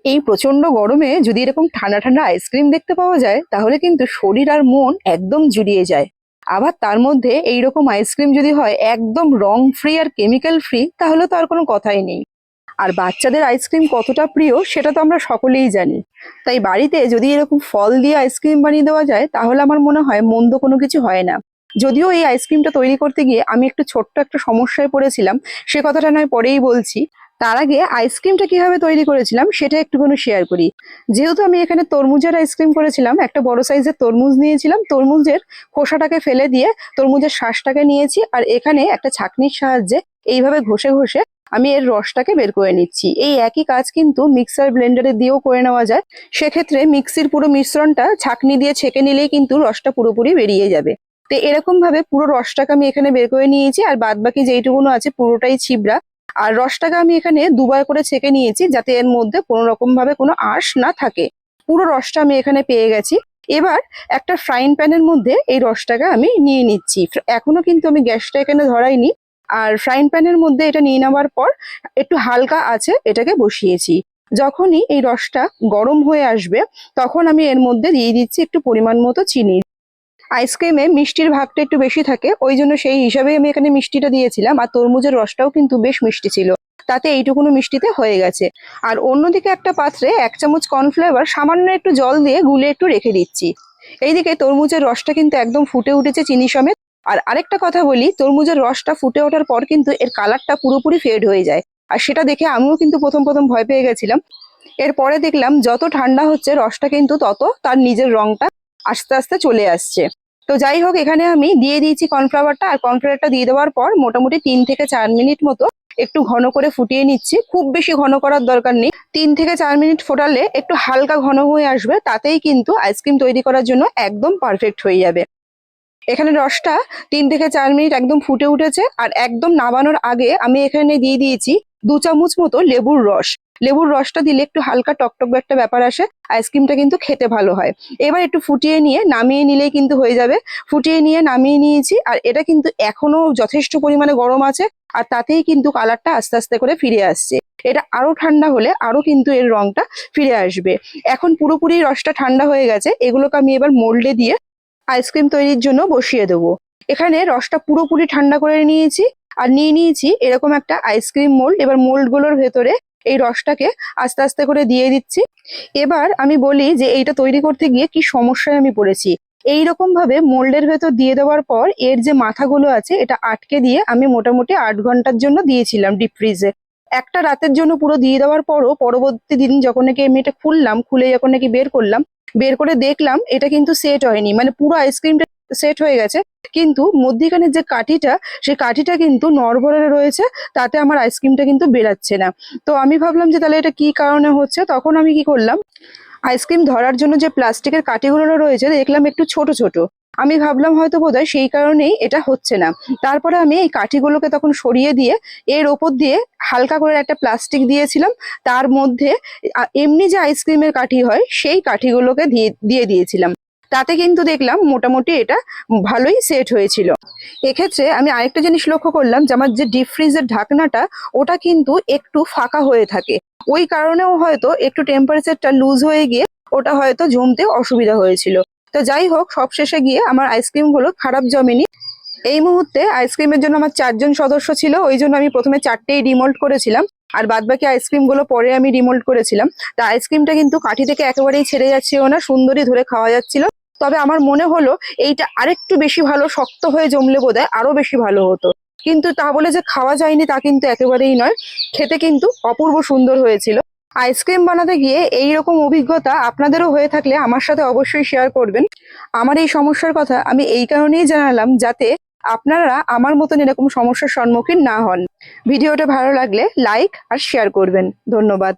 এই প্রচন্ড গরমে যদি এরকম ঠান্ডা ঠান্ডা আইসক্রিম দেখতে পাওয়া যায় তাহলে কিন্তু শরীর আর মন একদম জুড়িয়ে যায়। আবার তার মধ্যে এইরকম আইসক্রিম যদি হয় একদম রং ফ্রি আর কেমিক্যাল ফ্রি, তাহলে তো আর কোনো কথাই নেই। আর বাচ্চাদের আইসক্রিম কতটা প্রিয় সেটা তো আমরা সকলেই জানি। তাই বাড়িতে যদি এরকম ফল দিয়ে আইসক্রিম বানিয়ে দেওয়া যায় তাহলে আমার মনে হয় মন্দ কোনো কিছু হয় না। যদিও এই আইসক্রিমটা তৈরি করতে গিয়ে আমি একটু ছোট্ট একটা সমস্যায় পড়েছিলাম, সে কথাটা নয় পরেই বলছি। তার আগে আইসক্রিমটা কিভাবে তৈরি করেছিলাম সেটা একটুখানি শেয়ার করি। যেহেতু আমি এখানে তরমুজের আইসক্রিম করেছিলাম, একটা বড় সাইজের তরমুজ নিয়েছিলাম, তরমুজের খোসাটাকে ফেলে দিয়ে তরমুজের শাঁসটাকে নিয়েছি, আর এখানে একটা ছাঁকনির সাহায্যে এইভাবে ঘষে ঘষে আমি এর রসটাকে বের করে নিচ্ছি। এই একই কাজ কিন্তু মিক্সার ব্লেন্ডারে দিয়েও করে নেওয়া যায়। সেক্ষেত্রে মিক্সির পুরো মিশ্রণটা ছাঁকনি দিয়ে ছেঁকে নিলেই কিন্তু রসটা পুরোপুরি বেরিয়ে যাবে। তো এরকম ভাবে পুরো রসটাকে আমি এখানে বের করে নিয়েছি, আর বাদ বাকি যেইটুকুনো আছে পুরোটাই ছিবড়া। আর রসটাকে আমি এখানে দুবার করে ছেঁকে নিয়েছি যাতে এর মধ্যে কোনো রকম ভাবে কোনো আঁশ না থাকে। পুরো রসটা আমি এখানে পেয়ে গেছি। এবার একটা ফ্রাইং প্যানের মধ্যে এই রসটাকে আমি নিয়ে নিচ্ছি। এখনো কিন্তু আমি গ্যাসটা এখানে ধরাইনি। আর ফ্রাইং প্যানের মধ্যে এটা নিয়ে নেওয়ার পর একটু হালকা আছে এটাকে বসিয়েছি। যখনই এই রসটা গরম হয়ে আসবে তখন আমি এর মধ্যে দিয়ে দিচ্ছি একটু পরিমাণ মতো চিনি। আইসক্রিমে মিষ্টির ভাগটা একটু বেশি থাকে, ওই জন্য সেই হিসাবে আমি এখানে মিষ্টিটা দিয়েছিলাম। আর তরমুজের রসটাও কিন্তু বেশ মিষ্টি ছিল, তাতে এইটুকুনো মিষ্টিতে হয়ে গেছে। আর অন্যদিকে একটা পাত্রে 1 চামচ কর্নফ্লেভার সামান্য একটু জল দিয়ে গুলে একটু রেখে দিচ্ছি। এইদিকে তরমুজের রসটা কিন্তু একদম ফুটে উঠেছে চিনি সমেত। আর আরেকটা কথা বলি, তরমুজের রসটা ফুটে ওঠার পর কিন্তু এর কালারটা পুরোপুরি ফেড হয়ে যায়। আর সেটা দেখে আমিও কিন্তু প্রথম প্রথম ভয় পেয়ে গেছিলাম। এরপরে দেখলাম যত ঠান্ডা হচ্ছে রসটা কিন্তু তত তার নিজের রংটা আস্তে আস্তে চলে আসছে। তো যাই হোক, এখানে আমি দিয়ে দিয়েছি কর্নফ্লাওয়ারটা, আর কর্নফ্লাওয়ারটা দিয়ে দেওয়ার পর মোটামুটি 3 থেকে 4 মিনিট মতো একটু ঘন করে ফুটিয়ে নিচ্ছি। খুব বেশি ঘন করার দরকার নেই, 3 থেকে 4 মিনিট ফোটালে একটু হালকা ঘন হয়ে আসবে, তাতেই কিন্তু আইসক্রিম তৈরি করার জন্য একদম পারফেক্ট হয়ে যাবে। এখানে রসটা 3 থেকে 4 মিনিট একদম ফুটে উঠেছে। আর একদম নামানোর আগে আমি এখানে দিয়ে দিয়েছি 2 চামচ মতো লেবুর রস। লেবুর রসটা দিলে একটু হালকা টকটক একটা ব্যাপার আসে, আইসক্রিমটা কিন্তু খেতে ভালো হয়। এবার একটু ফুটিয়ে নিয়ে নামিয়ে নিলেই কিন্তু হয়ে যাবে। ফুটিয়ে নিয়ে নামিয়ে নিয়েছি, আর এটা কিন্তু এখনো যথেষ্ট পরিমাণে গরম আছে। আর তাতেই কিন্তু কালারটা আস্তে আস্তে করে ফিরে আসছে। এটা আরো ঠান্ডা হলে আরো কিন্তু এর রংটা ফিরে আসবে। এখন পুরোপুরি রসটা ঠান্ডা হয়ে গেছে, এগুলোকে আমি এবার মোল্ডে দিয়ে আইসক্রিম তৈরির জন্য বসিয়ে দেবো। এখানে রসটা পুরোপুরি ঠান্ডা করে নিয়েছি, আর নিয়ে নিয়েছি এরকম একটা আইসক্রিম মোল্ড। এবার মোল্ড গুলোর ভেতরে এই রসটাকে আস্তে আস্তে করে দিয়ে দিচ্ছি। এবার আমি বলি যে এইটা তৈরি করতে গিয়ে কি সমস্যায় আমি পড়েছি। এইরকম ভাবে মোল্ডের ভেতর দিয়ে দেওয়ার পর এর যে মাথাগুলো আছে এটা আটকে দিয়ে আমি মোটামুটি 8 ঘন্টার জন্য দিয়েছিলাম ডিপ ফ্রিজে। একটা রাতের জন্য পুরো দিয়ে দেওয়ার পরও পরবর্তী দিন যখন নাকি আমি এটা খুললাম, খুলে যখন নাকি বের করলাম, বের করে দেখলাম এটা কিন্তু সেট হয়নি। মানে পুরো আইসক্রিমটা সেট হয়ে গেছে, কিন্তু মধ্যিখানের যে কাঠিটা, সেই কাঠিটা কিন্তু নড়বড়ে রয়েছে, তাতে আমার আইসক্রিমটা কিন্তু বেরাচ্ছে না। তো আমি ভাবলাম যে তাহলে এটা কি কারণে হচ্ছে। তখন আমি কি করলাম, আইসক্রিম ধরার জন্য যে প্লাস্টিকের কাঠিগুলো রয়েছে দেখলাম একটু ছোট ছোট। আমি ভাবলাম হয়তো বোধহয় সেই কারণেই এটা হচ্ছে না। তারপরে আমি এই কাঠিগুলোকে তখন সরিয়ে দিয়ে এর ওপর দিয়ে হালকা করে একটা প্লাস্টিক দিয়েছিলাম। তার মধ্যে এমনি যে আইসক্রিমের কাঠি হয় সেই কাঠিগুলোকে দিয়ে দিয়ে দিয়েছিলাম। তাতে কিন্তু দেখলাম মোটামুটি এটা ভালোই সেট হয়েছিল। এক্ষেত্রে আমি আরেকটা জিনিস লক্ষ্য করলাম যে আমার যে ডিপ ফ্রিজের ঢাকনাটা ওটা কিন্তু একটু ফাঁকা হয়ে থাকে। ওই কারণেও হয়তো একটু টেম্পারেচারটা লুজ হয়ে গিয়ে ওটা হয়তো জমতে অসুবিধা হয়েছিল। তো যাই হোক, সবশেষে গিয়ে আমার আইসক্রিম গুলো খারাপ জমেনি। এই মুহূর্তে আইসক্রিমের জন্য আমার 4 জন সদস্য ছিল, ওই জন্য আমি প্রথমে 4টেই ডিমোল্ড করেছিলাম। আর বাদ বাকি আইসক্রিম গুলো পরে আমি ডিমোল্ড করেছিলাম। তা আইসক্রিমটা কিন্তু কাঠি থেকে একেবারেই ছেড়ে যাচ্ছিল না, সুন্দরই ধরে খাওয়া যাচ্ছিল। তবে আমার মনে হলো এইটা আরেকটু বেশি ভালো শক্ত হয়ে জমলে বোধহয় আরো বেশি ভালো হতো। কিন্তু তা বলে যে খাওয়া যায়নি তা কিন্তু একেবারেই নয়, খেতে কিন্তু অপূর্ব সুন্দর হয়েছিল। আইসক্রিম বানাতে গিয়ে এইরকম অভিজ্ঞতা আপনাদেরও হয়ে থাকলে আমার সাথে অবশ্যই শেয়ার করবেন। আমার এই সমস্যার কথা আমি এই কারণেই জানালাম যাতে আপনারা আমার মতন এরকম সমস্যার সম্মুখীন না হন। ভিডিওটা ভালো লাগলে লাইক আর শেয়ার করবেন। ধন্যবাদ।